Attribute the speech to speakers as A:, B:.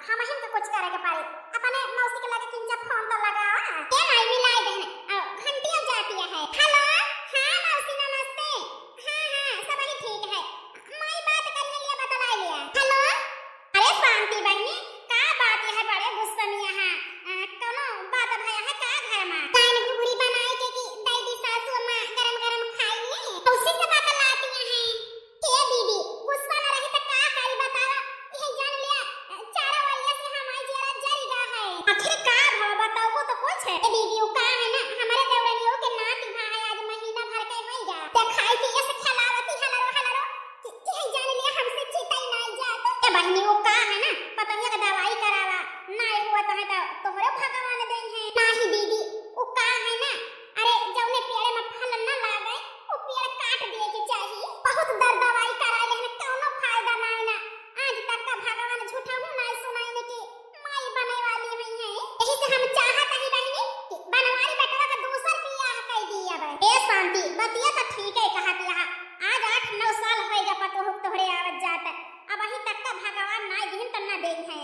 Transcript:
A: हम हिन के कुछ करे के पारी अपने मौसी के लगे किंचा फोन तो लगा के नहीं मिलाई देने घंटियां जाती है। हेलो हां मौसी नमस्ते। हां सब ही ठीक है। मैं बात करने लिए बतला लिया। हेलो अरे शांति बहनी का बात है बड़े गुस्सा में है कोनो बात भया है का घर में कान घुघरी बनाए के की दादी सासू अम्मा गरम गरम खाई उसी से बात लाती है के दीदी गुस्सा न रही तो का करी बतावा ये जान लिया चारा वालिया से हमारी जरा जरीगा है आखिर का भाव बताओ तो कुछ है दीदी वो का है ना हमारे देवरानियों के नाती भाई आज महीना भर के होई जा ते खाई के ऐसे खिलावती हलरो ये जान लिया हमसे चीता ही नहीं जात ए बहनी वो का है ना पतंगिया का दवाई करावा नहीं हुआ तो है तो तोहरे भगवान दे है नहीं दीदी वो का है ना अरे जौने पेड़ में फल न लागे वो पेड़ काट दिए के चाहिए बहुत दर्द दवाई करा लेने कोनो फायदा नहीं ना आज तक का भगवान झूठा हूं नहीं सुनाई कि माई बने वाली हुई है यही से हम चाहत ही बहनी कि बनवारी बेटवा का दूसर बियाह कर दिया बे ए शांति बतिया तो ठीक है कहा दिया आज 8-9 साल होएगा पतो हो तोहरे आवत जात अब अही तक का भगवान ना दिन त ना दे है।